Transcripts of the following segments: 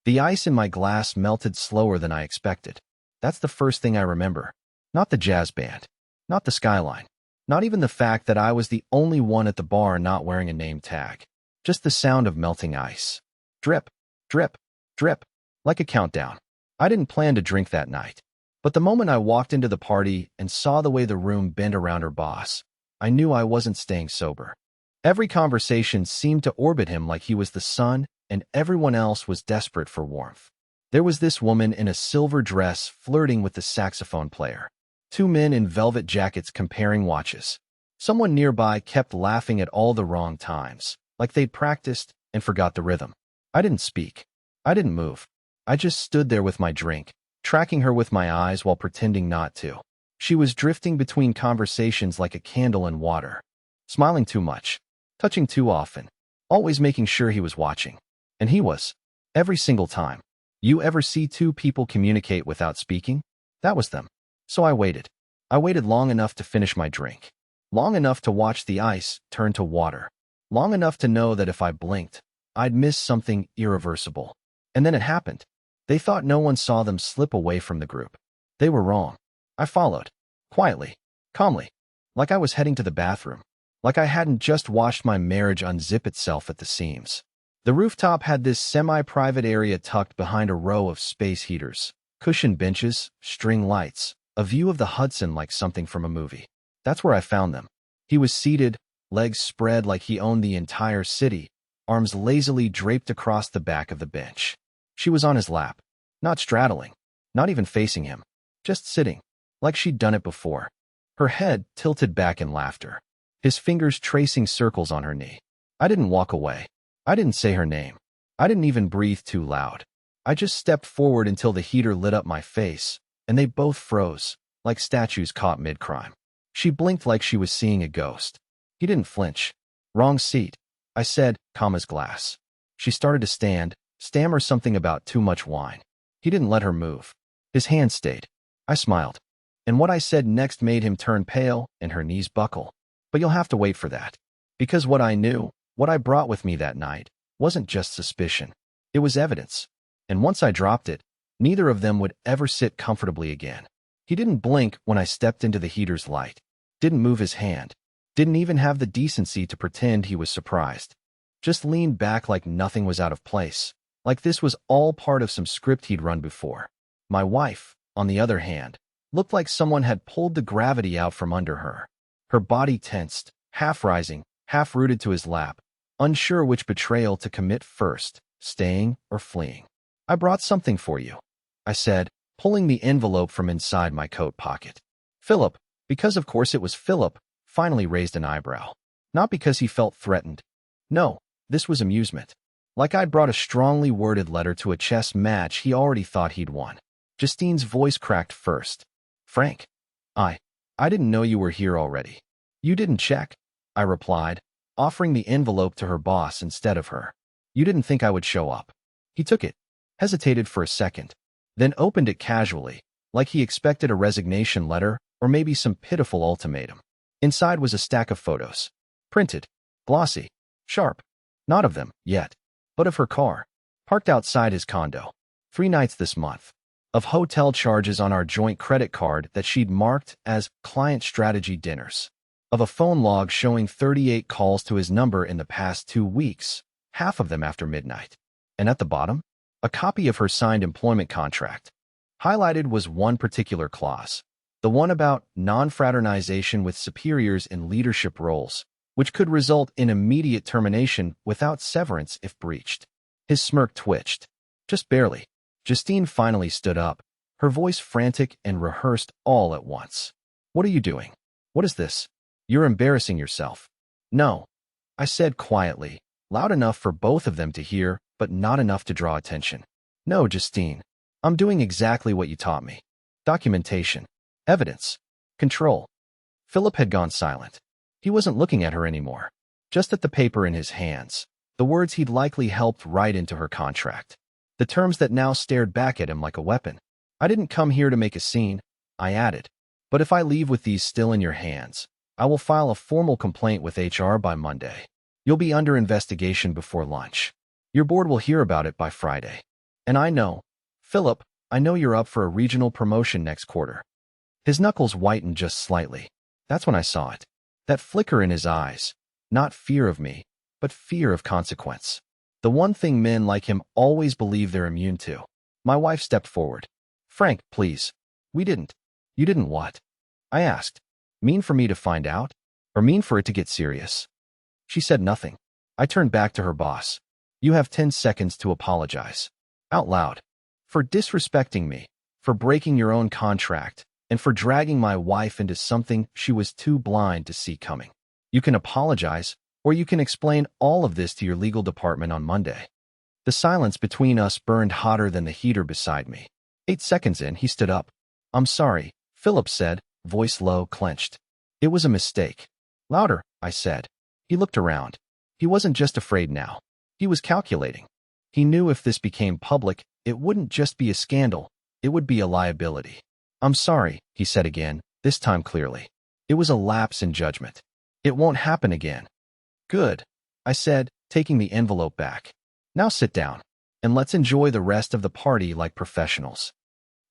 The ice in my glass melted slower than I expected. That's the first thing I remember. Not the jazz band. Not the skyline. Not even the fact that I was the only one at the bar not wearing a name tag. Just the sound of melting ice. Drip, drip, drip, like a countdown. I didn't plan to drink that night. But the moment I walked into the party and saw the way the room bent around her boss, I knew I wasn't staying sober. Every conversation seemed to orbit him like he was the sun, and everyone else was desperate for warmth. There was this woman in a silver dress flirting with the saxophone player. Two men in velvet jackets comparing watches. Someone nearby kept laughing at all the wrong times, like they'd practiced and forgot the rhythm. I didn't speak. I didn't move. I just stood there with my drink, tracking her with my eyes while pretending not to. She was drifting between conversations like a candle in water, smiling too much, touching too often, always making sure he was watching. And he was. Every single time. You ever see two people communicate without speaking? That was them. So I waited. I waited long enough to finish my drink. Long enough to watch the ice turn to water. Long enough to know that if I blinked, I'd miss something irreversible. And then it happened. They thought no one saw them slip away from the group. They were wrong. I followed. Quietly. Calmly. Like I was heading to the bathroom. Like I hadn't just watched my marriage unzip itself at the seams. The rooftop had this semi-private area tucked behind a row of space heaters, cushioned benches, string lights, a view of the Hudson like something from a movie. That's where I found them. He was seated, legs spread like he owned the entire city, arms lazily draped across the back of the bench. She was on his lap, not straddling, not even facing him, just sitting, like she'd done it before. Her head tilted back in laughter, his fingers tracing circles on her knee. I didn't walk away. I didn't say her name. I didn't even breathe too loud. I just stepped forward until the heater lit up my face, and they both froze, like statues caught mid-crime. She blinked like she was seeing a ghost. He didn't flinch. Wrong seat. I said, calm as glass. She started to stand, stammer something about too much wine. He didn't let her move. His hand stayed. I smiled. And what I said next made him turn pale and her knees buckle. But you'll have to wait for that. Because what I knew, what I brought with me that night, wasn't just suspicion. It was evidence. And once I dropped it, neither of them would ever sit comfortably again. He didn't blink when I stepped into the heater's light. Didn't move his hand. Didn't even have the decency to pretend he was surprised. Just leaned back like nothing was out of place. Like this was all part of some script he'd run before. My wife, on the other hand, looked like someone had pulled the gravity out from under her. Her body tensed, half rising, half rooted to his lap, unsure which betrayal to commit first, staying or fleeing. I brought something for you, I said, pulling the envelope from inside my coat pocket. Philip, because of course it was Philip, finally raised an eyebrow. Not because he felt threatened. No, this was amusement. Like I'd brought a strongly worded letter to a chess match he already thought he'd won. Justine's voice cracked first. Frank. I didn't know you were here already. You didn't check, I replied, offering the envelope to her boss instead of her. You didn't think I would show up. He took it, hesitated for a second, then opened it casually, like he expected a resignation letter or maybe some pitiful ultimatum. Inside was a stack of photos. Printed, glossy, sharp. Not of them, yet, but of her car, parked outside his condo. 3 nights this month. Of hotel charges on our joint credit card that she'd marked as client strategy dinners. Of a phone log showing 38 calls to his number in the past 2 weeks, half of them after midnight. And at the bottom, a copy of her signed employment contract. Highlighted was one particular clause, the one about non-fraternization with superiors in leadership roles, which could result in immediate termination without severance if breached. His smirk twitched. Just barely. Justine finally stood up, her voice frantic and rehearsed all at once. What are you doing? What is this? You're embarrassing yourself. No, I said quietly, loud enough for both of them to hear, but not enough to draw attention. No, Justine. I'm doing exactly what you taught me. Documentation. Evidence. Control. Philip had gone silent. He wasn't looking at her anymore, just at the paper in his hands, the words he'd likely helped write into her contract, the terms that now stared back at him like a weapon. I didn't come here to make a scene, I added, but if I leave with these still in your hands, I will file a formal complaint with HR by Monday. You'll be under investigation before lunch. Your board will hear about it by Friday. And I know, Philip, I know you're up for a regional promotion next quarter. His knuckles whitened just slightly. That's when I saw it. That flicker in his eyes. Not fear of me, but fear of consequence. The one thing men like him always believe they're immune to. My wife stepped forward. Frank, please. We didn't. You didn't what? I asked. Mean for me to find out? Or mean for it to get serious? She said nothing. I turned back to her boss. You have 10 seconds to apologize. Out loud. For disrespecting me, for breaking your own contract, and for dragging my wife into something she was too blind to see coming. You can apologize, or you can explain all of this to your legal department on Monday. The silence between us burned hotter than the heater beside me. 8 seconds in, he stood up. I'm sorry, Philip said, voice low, clenched. It was a mistake. Louder, I said. He looked around. He wasn't just afraid now. He was calculating. He knew if this became public, it wouldn't just be a scandal, it would be a liability. I'm sorry, he said again, this time clearly. It was a lapse in judgment. It won't happen again. Good, I said, taking the envelope back. Now sit down, and let's enjoy the rest of the party like professionals.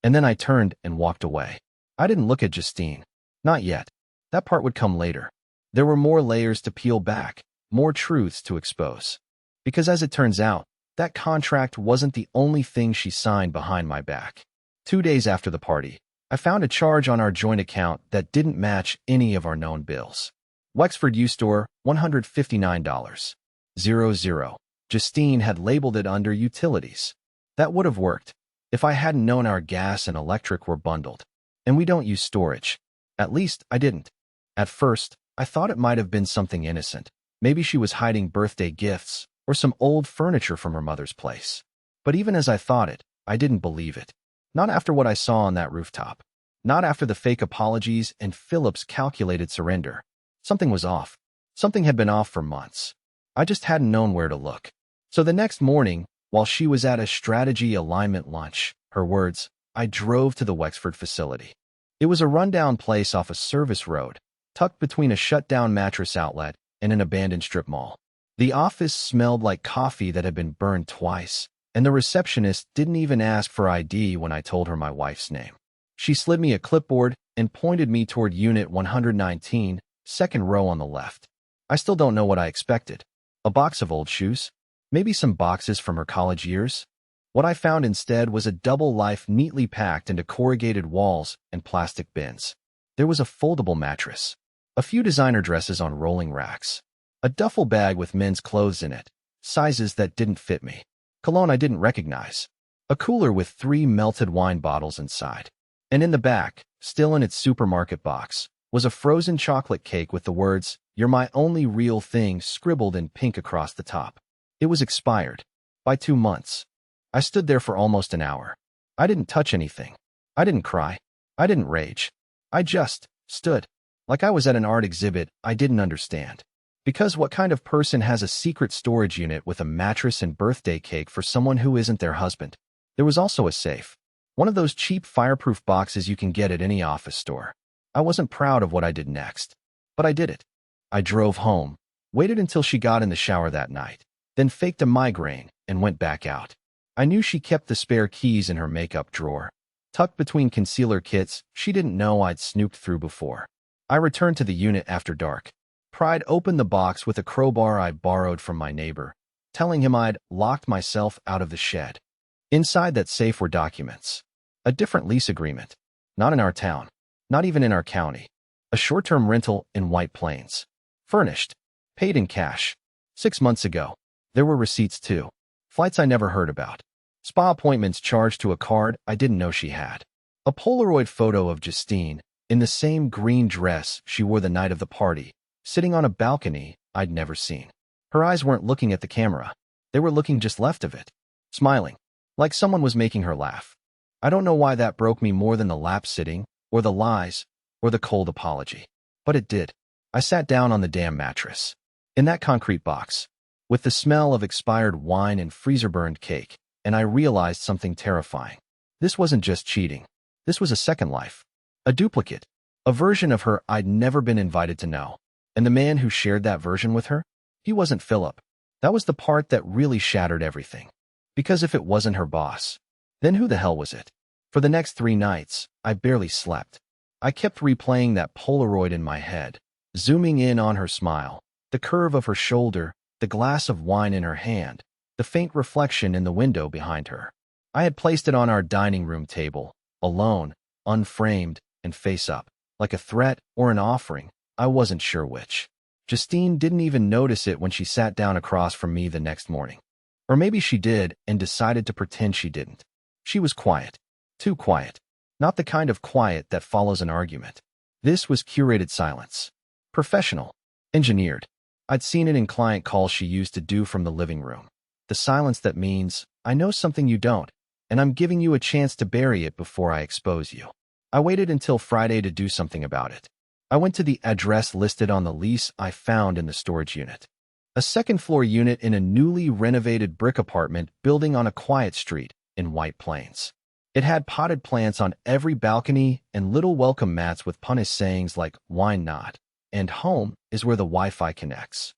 And then I turned and walked away. I didn't look at Justine. Not yet. That part would come later. There were more layers to peel back, more truths to expose. Because as it turns out, that contract wasn't the only thing she signed behind my back. 2 days after the party, I found a charge on our joint account that didn't match any of our known bills. Wexford U-Store, $159. 00. Justine had labeled it under utilities. That would have worked if I hadn't known our gas and electric were bundled. And we don't use storage. At least, I didn't. At first, I thought it might have been something innocent. Maybe she was hiding birthday gifts or some old furniture from her mother's place. But even as I thought it, I didn't believe it. Not after what I saw on that rooftop. Not after the fake apologies and Philip's calculated surrender. Something was off. Something had been off for months. I just hadn't known where to look. So the next morning, while she was at a strategy alignment lunch, her words, I drove to the Wexford facility. It was a rundown place off a service road, tucked between a shut-down mattress outlet and an abandoned strip mall. The office smelled like coffee that had been burned twice, and the receptionist didn't even ask for ID when I told her my wife's name. She slid me a clipboard and pointed me toward Unit 119, second row on the left. I still don't know what I expected. A box of old shoes? Maybe some boxes from her college years? What I found instead was a double life neatly packed into corrugated walls and plastic bins. There was a foldable mattress, a few designer dresses on rolling racks, a duffel bag with men's clothes in it, sizes that didn't fit me, cologne I didn't recognize, a cooler with 3 melted wine bottles inside. And in the back, still in its supermarket box, was a frozen chocolate cake with the words, "You're my only real thing," scribbled in pink across the top. It was expired. By 2 months. I stood there for almost an hour. I didn't touch anything. I didn't cry. I didn't rage. I just stood. Like I was at an art exhibit I didn't understand. Because what kind of person has a secret storage unit with a mattress and birthday cake for someone who isn't their husband? There was also a safe. One of those cheap fireproof boxes you can get at any office store. I wasn't proud of what I did next. But I did it. I drove home, waited until she got in the shower that night, then faked a migraine and went back out. I knew she kept the spare keys in her makeup drawer, tucked between concealer kits she didn't know I'd snooped through before. I returned to the unit after dark, pried open the box with a crowbar I borrowed from my neighbor, telling him I'd locked myself out of the shed. Inside that safe were documents. A different lease agreement. Not in our town. Not even in our county. A short-term rental in White Plains. Furnished. Paid in cash. 6 months ago. There were receipts too. Flights I never heard about. Spa appointments charged to a card I didn't know she had. A Polaroid photo of Justine, in the same green dress she wore the night of the party, sitting on a balcony I'd never seen. Her eyes weren't looking at the camera. They were looking just left of it. Smiling. Like someone was making her laugh. I don't know why that broke me more than the lap sitting, or the lies, or the cold apology. But it did. I sat down on the damn mattress. In that concrete box, with the smell of expired wine and freezer-burned cake, and I realized something terrifying. This wasn't just cheating. This was a second life. A duplicate. A version of her I'd never been invited to know. And the man who shared that version with her? He wasn't Philip. That was the part that really shattered everything. Because if it wasn't her boss, then who the hell was it? For the next 3 nights, I barely slept. I kept replaying that Polaroid in my head, zooming in on her smile, the curve of her shoulder, the glass of wine in her hand, the faint reflection in the window behind her. I had placed it on our dining room table, alone, unframed, and face up, like a threat or an offering. I wasn't sure which. Justine didn't even notice it when she sat down across from me the next morning. Or maybe she did and decided to pretend she didn't. She was quiet. Too quiet. Not the kind of quiet that follows an argument. This was curated silence. Professional. Engineered. I'd seen it in client calls she used to do from the living room. The silence that means, I know something you don't, and I'm giving you a chance to bury it before I expose you. I waited until Friday to do something about it. I went to the address listed on the lease I found in the storage unit. A second-floor unit in a newly renovated brick apartment building on a quiet street in White Plains. It had potted plants on every balcony and little welcome mats with punish sayings like, "Why not?" and "Home is where the Wi-Fi connects."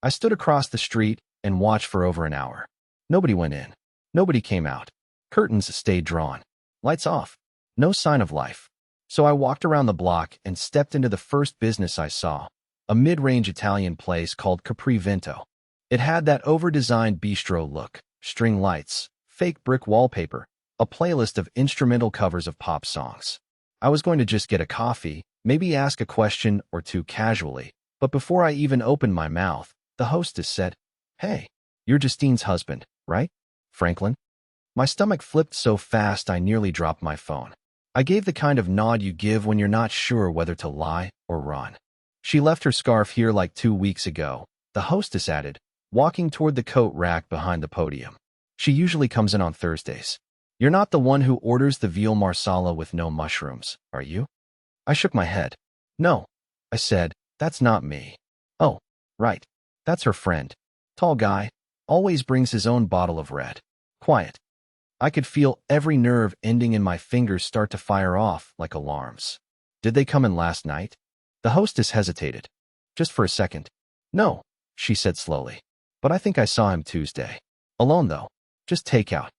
I stood across the street and watched for over an hour. Nobody went in. Nobody came out. Curtains stayed drawn. Lights off. No sign of life. So I walked around the block and stepped into the first business I saw, a mid-range Italian place called Capri Vento. It had that over-designed bistro look, string lights, fake brick wallpaper, a playlist of instrumental covers of pop songs. I was going to just get a coffee, maybe ask a question or two casually, but before I even opened my mouth, the hostess said, "Hey, you're Justine's husband, right, Franklin?" My stomach flipped so fast I nearly dropped my phone. I gave the kind of nod you give when you're not sure whether to lie or run. "She left her scarf here like 2 weeks ago," the hostess added, walking toward the coat rack behind the podium. "She usually comes in on Thursdays. You're not the one who orders the veal marsala with no mushrooms, are you?" I shook my head. "No," I said, "that's not me." "Oh, right. That's her friend. Tall guy. Always brings his own bottle of red. Quiet." I could feel every nerve ending in my fingers start to fire off like alarms. "Did they come in last night?" The hostess hesitated. Just for a second. "No," she said slowly. "But I think I saw him Tuesday. Alone though. Just takeout."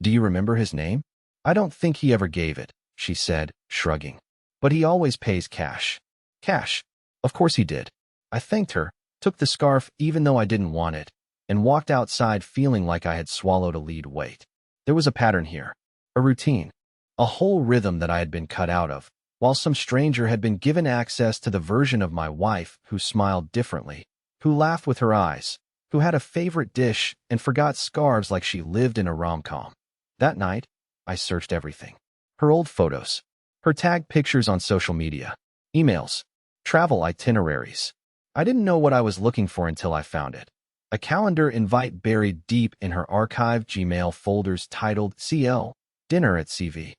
"Do you remember his name?" "I don't think he ever gave it," she said, shrugging. "But he always pays cash." "Cash?" Of course he did. I thanked her, took the scarf even though I didn't want it, and walked outside feeling like I had swallowed a lead weight. There was a pattern here, a routine, a whole rhythm that I had been cut out of, while some stranger had been given access to the version of my wife who smiled differently, who laughed with her eyes, who had a favorite dish and forgot scarves like she lived in a rom-com. That night, I searched everything. Her old photos, her tagged pictures on social media, emails, travel itineraries. I didn't know what I was looking for until I found it. A calendar invite buried deep in her archived Gmail folders titled CL, Dinner at CV.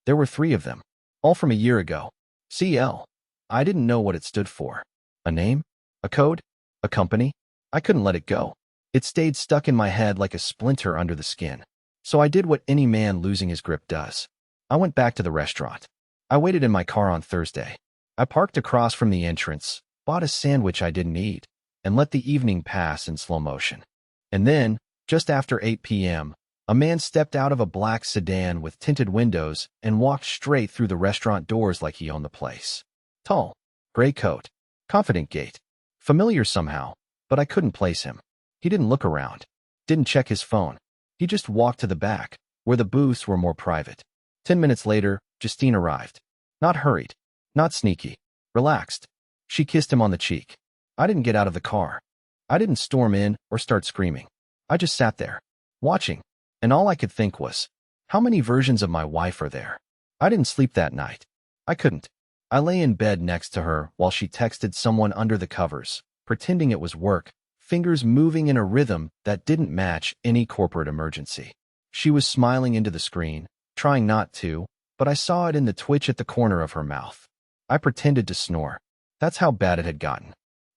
There were 3 of them, all from a year ago. CL. I didn't know what it stood for. A name? A code? A company? I couldn't let it go. It stayed stuck in my head like a splinter under the skin. So I did what any man losing his grip does. I went back to the restaurant. I waited in my car on Thursday. I parked across from the entrance, bought a sandwich I didn't eat, and let the evening pass in slow motion. And then, just after 8 p.m., a man stepped out of a black sedan with tinted windows and walked straight through the restaurant doors like he owned the place. Tall, gray coat, confident gait, familiar somehow, but I couldn't place him. He didn't look around, didn't check his phone. He just walked to the back, where the booths were more private. 10 minutes later, Justine arrived. Not hurried, not sneaky, relaxed. She kissed him on the cheek. I didn't get out of the car. I didn't storm in or start screaming. I just sat there, watching, and all I could think was, how many versions of my wife are there? I didn't sleep that night. I couldn't. I lay in bed next to her while she texted someone under the covers, pretending it was work, fingers moving in a rhythm that didn't match any corporate emergency. She was smiling into the screen, trying not to, but I saw it in the twitch at the corner of her mouth. I pretended to snore. That's how bad it had gotten.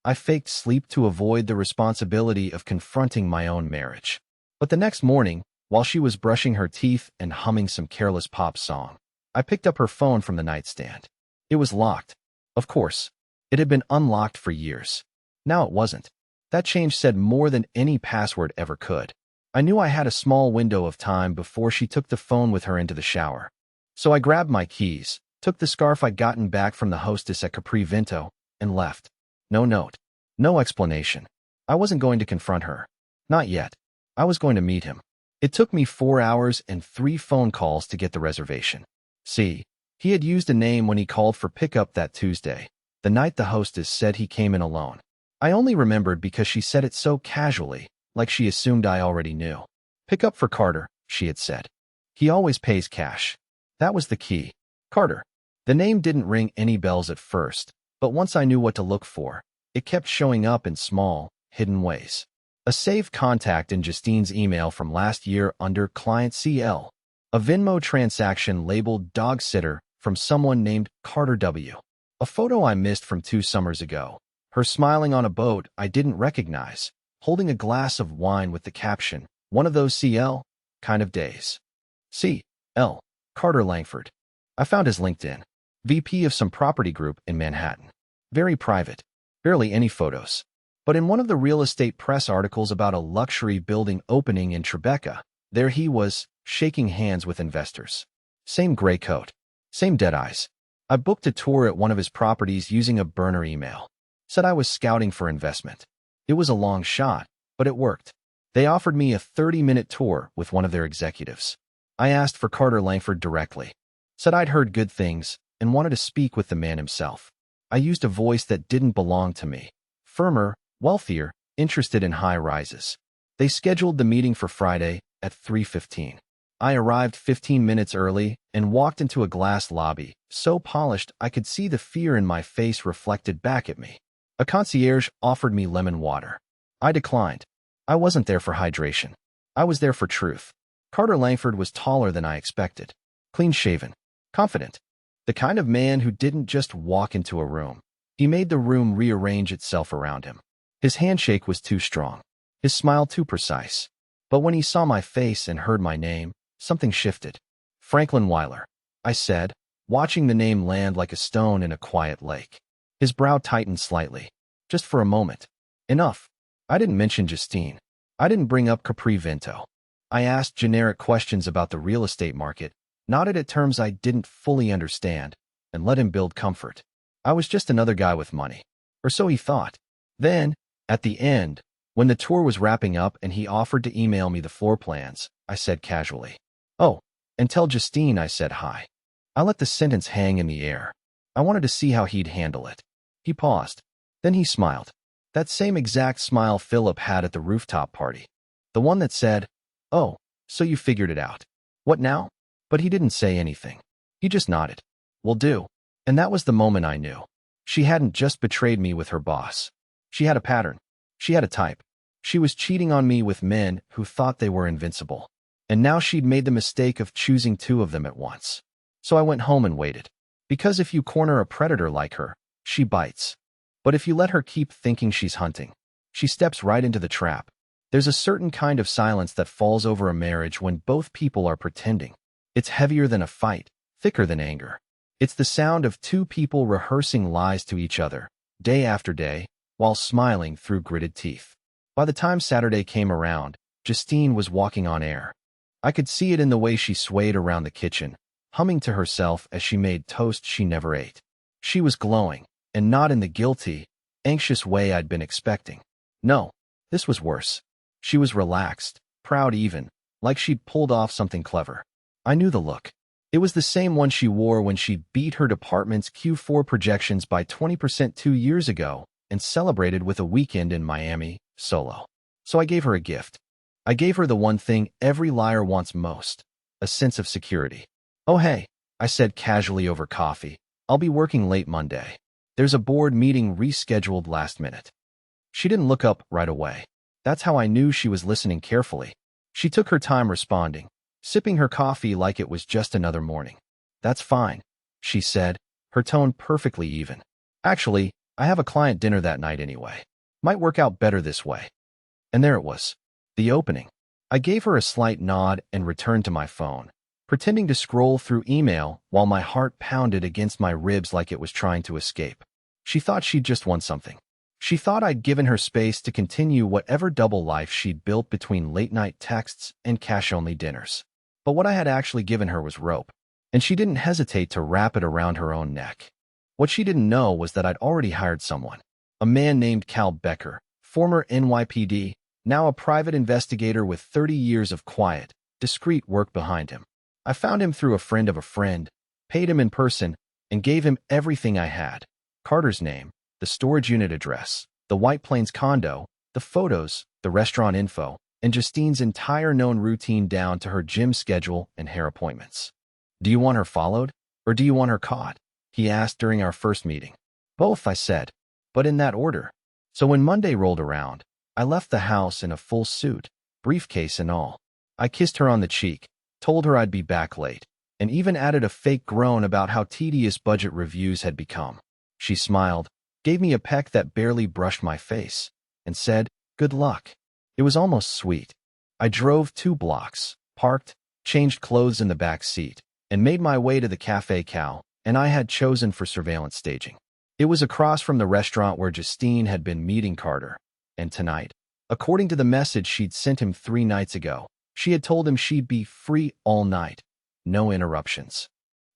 I faked sleep to avoid the responsibility of confronting my own marriage. But the next morning, while she was brushing her teeth and humming some careless pop song, I picked up her phone from the nightstand. It was locked. Of course. It had been unlocked for years. Now it wasn't. That change said more than any password ever could. I knew I had a small window of time before she took the phone with her into the shower. So I grabbed my keys, took the scarf I'd gotten back from the hostess at Capri Vinto, and left. No note. No explanation. I wasn't going to confront her. Not yet. I was going to meet him. It took me 4 hours and 3 phone calls to get the reservation. See, he had used a name when he called for pickup that Tuesday, the night the hostess said he came in alone. I only remembered because she said it so casually, like she assumed I already knew. Pick up for Carter, she had said. He always pays cash. That was the key. Carter. The name didn't ring any bells at first, but once I knew what to look for, it kept showing up in small, hidden ways. A saved contact in Justine's email from last year under Client CL. A Venmo transaction labeled Dog Sitter from someone named Carter W. A photo I missed from 2 summers ago. Her smiling on a boat I didn't recognize, holding a glass of wine with the caption, one of those CL kind of days. C.L. Carter Langford. I found his LinkedIn. VP of some property group in Manhattan. Very private. Barely any photos. But in one of the real estate press articles about a luxury building opening in Tribeca, there he was, shaking hands with investors. Same gray coat. Same dead eyes. I booked a tour at one of his properties using a burner email. Said I was scouting for investment. It was a long shot, but it worked. They offered me a 30-minute tour with one of their executives. I asked for Carter Langford directly. Said I'd heard good things and wanted to speak with the man himself. I used a voice that didn't belong to me. Firmer, wealthier, interested in high rises. They scheduled the meeting for Friday at 3:15. I arrived 15 minutes early and walked into a glass lobby, so polished I could see the fear in my face reflected back at me. A concierge offered me lemon water. I declined. I wasn't there for hydration. I was there for truth. Carter Langford was taller than I expected. Clean-shaven. Confident. The kind of man who didn't just walk into a room. He made the room rearrange itself around him. His handshake was too strong. His smile too precise. But when he saw my face and heard my name, something shifted. Franklin Weiler, I said, watching the name land like a stone in a quiet lake. His brow tightened slightly. Just for a moment. Enough. I didn't mention Justine. I didn't bring up Capri Vinto. I asked generic questions about the real estate market, nodded at terms I didn't fully understand, and let him build comfort. I was just another guy with money. Or so he thought. Then, at the end, when the tour was wrapping up and he offered to email me the floor plans, I said casually, "Oh, and tell Justine I said hi." I let the sentence hang in the air. I wanted to see how he'd handle it. He paused. Then he smiled. That same exact smile Philip had at the rooftop party. The one that said, "Oh, so you figured it out. What now?" But he didn't say anything. He just nodded. "Will do." And that was the moment I knew. She hadn't just betrayed me with her boss. She had a pattern. She had a type. She was cheating on me with men who thought they were invincible. And now she'd made the mistake of choosing 2 of them at once. So I went home and waited. Because if you corner a predator like her, she bites. But if you let her keep thinking she's hunting, she steps right into the trap. There's a certain kind of silence that falls over a marriage when both people are pretending. It's heavier than a fight, thicker than anger. It's the sound of 2 people rehearsing lies to each other, day after day, while smiling through gritted teeth. By the time Saturday came around, Justine was walking on air. I could see it in the way she swayed around the kitchen, humming to herself as she made toast she never ate. She was glowing, and not in the guilty, anxious way I'd been expecting. No, this was worse. She was relaxed, proud even, like she'd pulled off something clever. I knew the look. It was the same one she wore when she beat her department's Q4 projections by 20% 2 years ago and celebrated with a weekend in Miami, solo. So I gave her a gift. I gave her the one thing every liar wants most, a sense of security. "Oh hey," I said casually over coffee, "I'll be working late Monday. There's a board meeting rescheduled last minute." She didn't look up right away. That's how I knew she was listening carefully. She took her time responding, sipping her coffee like it was just another morning. "That's fine," she said, her tone perfectly even. "Actually, I have a client dinner that night anyway. Might work out better this way." And there it was. The opening. I gave her a slight nod and returned to my phone, pretending to scroll through email while my heart pounded against my ribs like it was trying to escape. She thought she'd just won something. She thought I'd given her space to continue whatever double life she'd built between late-night texts and cash-only dinners. But what I had actually given her was rope, and she didn't hesitate to wrap it around her own neck. What she didn't know was that I'd already hired someone, a man named Cal Becker, former NYPD, now a private investigator with 30 years of quiet, discreet work behind him. I found him through a friend of a friend, paid him in person, and gave him everything I had: Carter's name, the storage unit address, the White Plains condo, the photos, the restaurant info, and Justine's entire known routine down to her gym schedule and hair appointments. "Do you want her followed, or do you want her caught?" he asked during our first meeting. "Both," I said, "but in that order." So when Monday rolled around, I left the house in a full suit, briefcase and all. I kissed her on the cheek, told her I'd be back late, and even added a fake groan about how tedious budget reviews had become. She smiled, gave me a peck that barely brushed my face, and said, "Good luck." It was almost sweet. I drove 2 blocks, parked, changed clothes in the back seat, and made my way to the Café Cal, and I had chosen for surveillance staging. It was across from the restaurant where Justine had been meeting Carter, and tonight, according to the message she'd sent him 3 nights ago, she had told him she'd be free all night, no interruptions.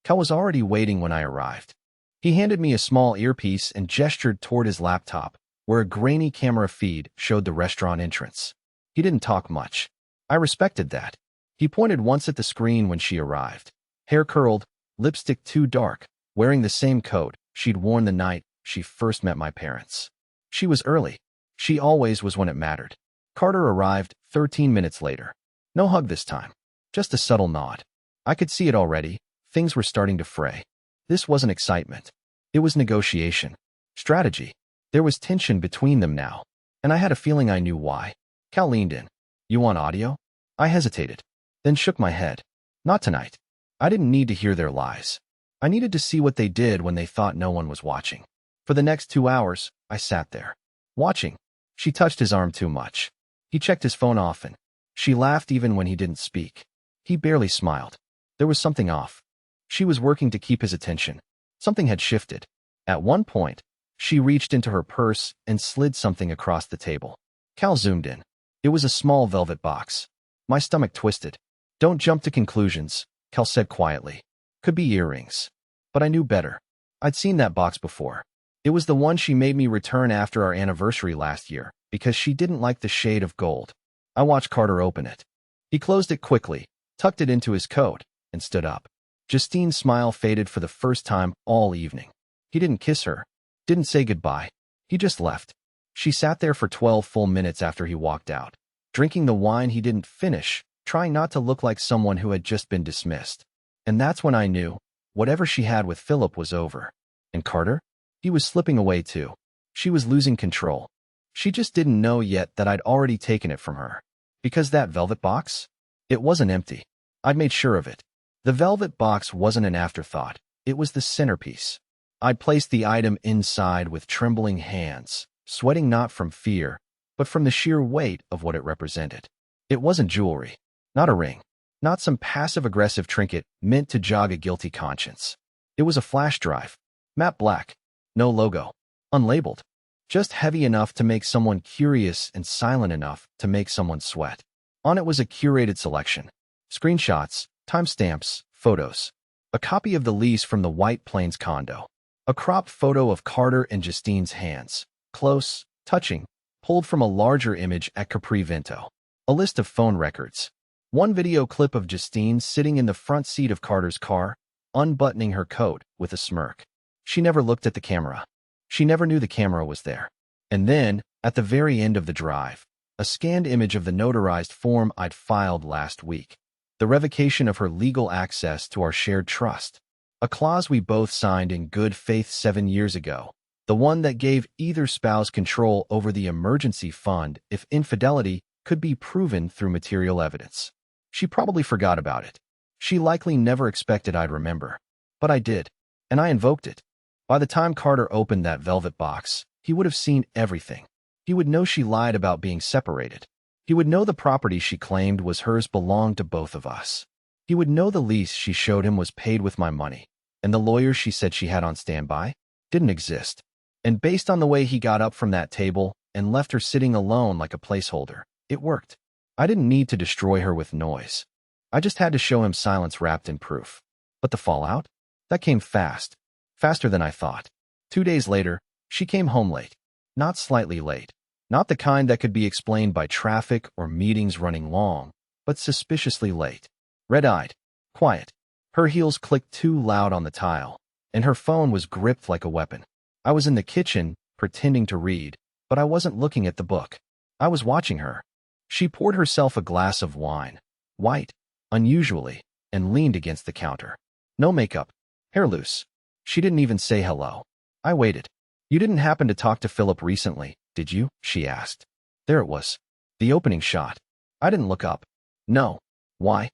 Cal was already waiting when I arrived. He handed me a small earpiece and gestured toward his laptop, where a grainy camera feed showed the restaurant entrance. He didn't talk much. I respected that. He pointed once at the screen when she arrived. Hair curled, lipstick too dark, wearing the same coat she'd worn the night she first met my parents. She was early. She always was when it mattered. Carter arrived 13 minutes later. No hug this time. Just a subtle nod. I could see it already. Things were starting to fray. This wasn't excitement. It was negotiation. Strategy. There was tension between them now, and I had a feeling I knew why. Cal leaned in. "You want audio?" I hesitated, then shook my head. "Not tonight." I didn't need to hear their lies. I needed to see what they did when they thought no one was watching. For the next 2 hours, I sat there, watching. She touched his arm too much. He checked his phone often. She laughed even when he didn't speak. He barely smiled. There was something off. She was working to keep his attention. Something had shifted. At one point, she reached into her purse and slid something across the table. Cal zoomed in. It was a small velvet box. My stomach twisted. "Don't jump to conclusions," Cal said quietly. "Could be earrings." But I knew better. I'd seen that box before. It was the one she made me return after our anniversary last year, because she didn't like the shade of gold. I watched Carter open it. He closed it quickly, tucked it into his coat, and stood up. Justine's smile faded for the first time all evening. He didn't kiss her, didn't say goodbye. He just left. She sat there for 12 full minutes after he walked out, drinking the wine he didn't finish, trying not to look like someone who had just been dismissed. And that's when I knew whatever she had with Philip was over. And Carter? He was slipping away too. She was losing control. She just didn't know yet that I'd already taken it from her. Because that velvet box? It wasn't empty. I'd made sure of it. The velvet box wasn't an afterthought. It was the centerpiece. I'd placed the item inside with trembling hands, sweating not from fear, but from the sheer weight of what it represented. It wasn't jewelry, not a ring, not some passive-aggressive trinket meant to jog a guilty conscience. It was a flash drive, matte black, no logo, unlabeled, just heavy enough to make someone curious and silent enough to make someone sweat. On it was a curated selection: screenshots, timestamps, photos, a copy of the lease from the White Plains condo, a cropped photo of Carter and Justine's hands, close, touching, pulled from a larger image at Capri Vento, a list of phone records, one video clip of Justine sitting in the front seat of Carter's car, unbuttoning her coat with a smirk. She never looked at the camera. She never knew the camera was there. And then, at the very end of the drive, a scanned image of the notarized form I'd filed last week, the revocation of her legal access to our shared trust, a clause we both signed in good faith 7 years ago, the one that gave either spouse control over the emergency fund if infidelity could be proven through material evidence. She probably forgot about it. She likely never expected I'd remember. But I did, and I invoked it. By the time Carter opened that velvet box, he would have seen everything. He would know she lied about being separated. He would know the property she claimed was hers belonged to both of us. He would know the lease she showed him was paid with my money, and the lawyer she said she had on standby didn't exist. And based on the way he got up from that table and left her sitting alone like a placeholder, it worked. I didn't need to destroy her with noise. I just had to show him silence wrapped in proof. But the fallout? That came fast. Faster than I thought. 2 days later, she came home late. Not slightly late. Not the kind that could be explained by traffic or meetings running long, but suspiciously late. Red-eyed. Quiet. Her heels clicked too loud on the tile, and her phone was gripped like a weapon. I was in the kitchen, pretending to read, but I wasn't looking at the book. I was watching her. She poured herself a glass of wine, white, unusually, and leaned against the counter. No makeup, hair loose. She didn't even say hello. I waited. You didn't happen to talk to Philip recently, did you? She asked. There it was. The opening shot. I didn't look up. No. Why?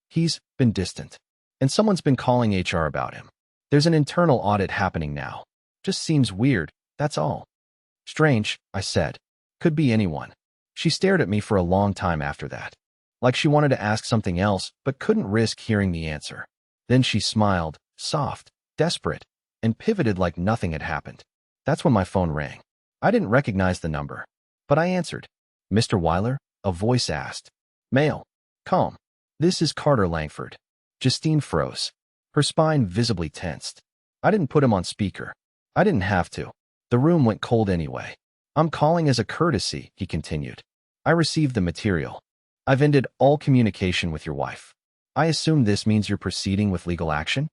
He's been distant. And someone's been calling HR about him. There's an internal audit happening now. Just seems weird, that's all. Strange, I said. Could be anyone. She stared at me for a long time after that. Like she wanted to ask something else, but couldn't risk hearing the answer. Then she smiled, soft, desperate, and pivoted like nothing had happened. That's when my phone rang. I didn't recognize the number, but I answered. Mr. Weiler? A voice asked. Male. Calm. This is Carter Langford. Justine froze. Her spine visibly tensed. I didn't put him on speaker. I didn't have to. The room went cold anyway. I'm calling as a courtesy, he continued. I received the material. I've ended all communication with your wife. I assume this means you're proceeding with legal action?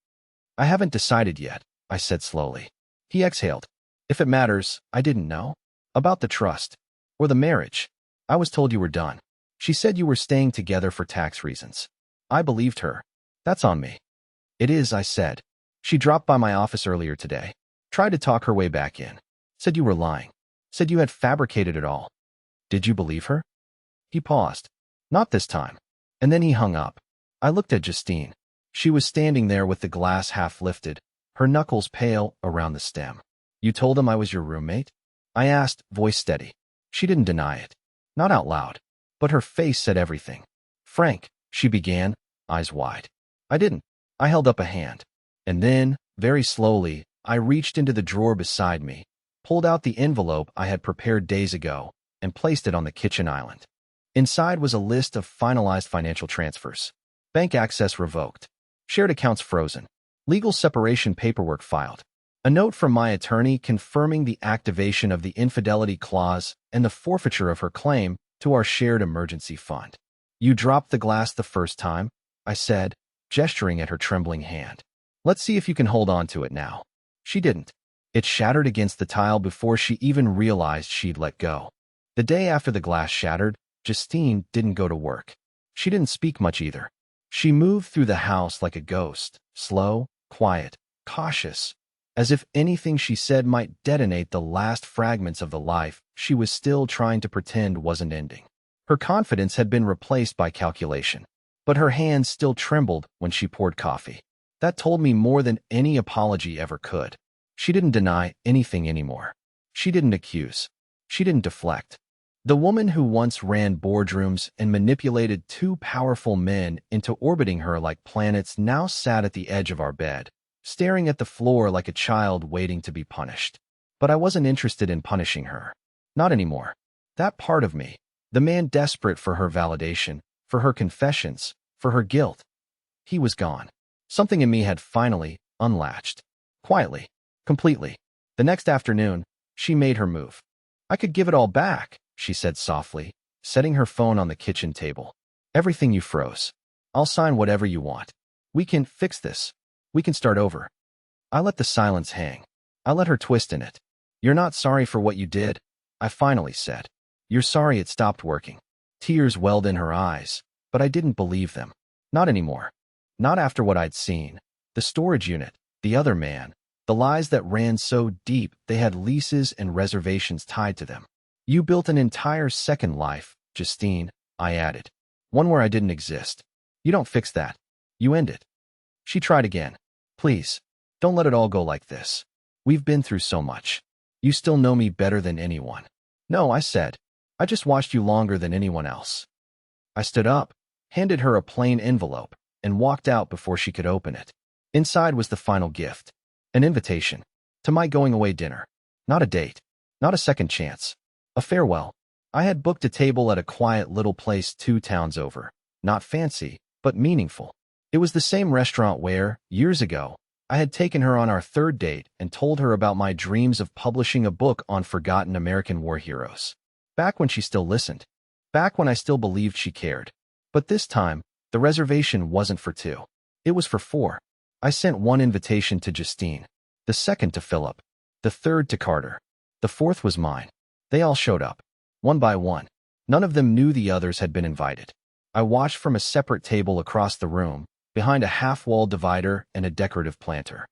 I haven't decided yet, I said slowly. He exhaled. If it matters, I didn't know. About the trust. Or the marriage. I was told you were done. She said you were staying together for tax reasons. I believed her. That's on me. It is, I said. She dropped by my office earlier today. Tried to talk her way back in. Said you were lying. Said you had fabricated it all. Did you believe her? He paused. Not this time. And then he hung up. I looked at Justine. She was standing there with the glass half lifted, her knuckles pale around the stem. You told him I was your roommate? I asked, voice steady. She didn't deny it. Not out loud. But her face said everything. Frank, she began, eyes wide. I didn't. I held up a hand. And then, very slowly, I reached into the drawer beside me, pulled out the envelope I had prepared days ago, and placed it on the kitchen island. Inside was a list of finalized financial transfers. Bank access revoked. Shared accounts frozen. Legal separation paperwork filed. A note from my attorney confirming the activation of the infidelity clause and the forfeiture of her claim to our shared emergency fund. You dropped the glass the first time, I said, gesturing at her trembling hand. Let's see if you can hold on to it now. She didn't. It shattered against the tile before she even realized she'd let go. The day after the glass shattered, Justine didn't go to work. She didn't speak much either. She moved through the house like a ghost, slow, quiet, cautious, as if anything she said might detonate the last fragments of the life she was still trying to pretend wasn't ending. Her confidence had been replaced by calculation, but her hands still trembled when she poured coffee. That told me more than any apology ever could. She didn't deny anything anymore. She didn't accuse. She didn't deflect. The woman who once ran boardrooms and manipulated two powerful men into orbiting her like planets now sat at the edge of our bed, staring at the floor like a child waiting to be punished. But I wasn't interested in punishing her. Not anymore. That part of me, the man desperate for her validation, for her confessions, for her guilt, he was gone. Something in me had finally unlatched. Quietly. Completely. The next afternoon, she made her move. I could give it all back, she said softly, setting her phone on the kitchen table. Everything you froze. I'll sign whatever you want. We can fix this. We can start over. I let the silence hang. I let her twist in it. You're not sorry for what you did, I finally said. You're sorry it stopped working. Tears welled in her eyes, but I didn't believe them. Not anymore. Not after what I'd seen. The storage unit, the other man, the lies that ran so deep they had leases and reservations tied to them. You built an entire second life, Justine, I added. One where I didn't exist. You don't fix that. You end it. She tried again. Please, don't let it all go like this. We've been through so much. You still know me better than anyone. No, I said. I just watched you longer than anyone else. I stood up, handed her a plain envelope, and walked out before she could open it. Inside was the final gift. An invitation. To my going-away dinner. Not a date. Not a second chance. A farewell. I had booked a table at a quiet little place 2 towns over. Not fancy, but meaningful. It was the same restaurant where, years ago, I had taken her on our third date and told her about my dreams of publishing a book on forgotten American war heroes. Back when she still listened. Back when I still believed she cared. But this time, the reservation wasn't for 2. It was for 4. I sent one invitation to Justine, the second to Philip, the third to Carter. The fourth was mine. They all showed up, one by one. None of them knew the others had been invited. I watched from a separate table across the room, behind a half-wall divider and a decorative planter.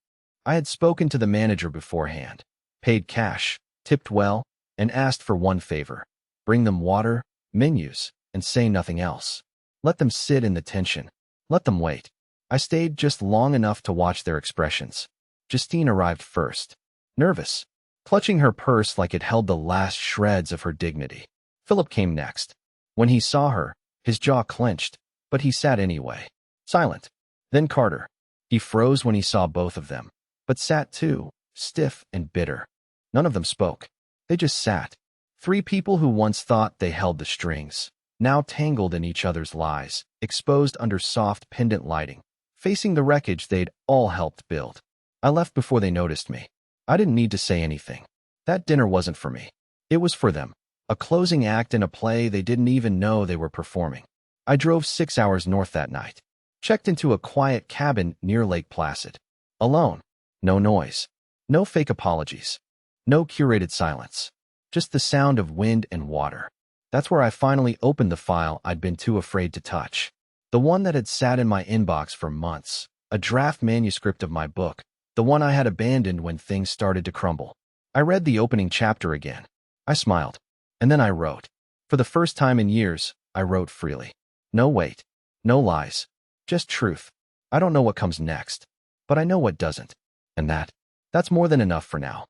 I had spoken to the manager beforehand, paid cash, tipped well, and asked for one favor. Bring them water, menus, and say nothing else. Let them sit in the tension. Let them wait. I stayed just long enough to watch their expressions. Justine arrived first, nervous, clutching her purse like it held the last shreds of her dignity. Philip came next. When he saw her, his jaw clenched, but he sat anyway, silent. Then Carter. He froze when he saw both of them, but sat too, stiff and bitter. None of them spoke. They just sat. 3 people who once thought they held the strings, now tangled in each other's lies, exposed under soft pendant lighting, facing the wreckage they'd all helped build. I left before they noticed me. I didn't need to say anything. That dinner wasn't for me. It was for them. A closing act in a play they didn't even know they were performing. I drove 6 hours north that night. Checked into a quiet cabin near Lake Placid. Alone. No noise. No fake apologies. No curated silence. Just the sound of wind and water. That's where I finally opened the file I'd been too afraid to touch. The one that had sat in my inbox for months. A draft manuscript of my book. The one I had abandoned when things started to crumble. I read the opening chapter again. I smiled. And then I wrote. For the first time in years, I wrote freely. No wait. No lies. Just truth. I don't know what comes next. But I know what doesn't. And that's more than enough for now.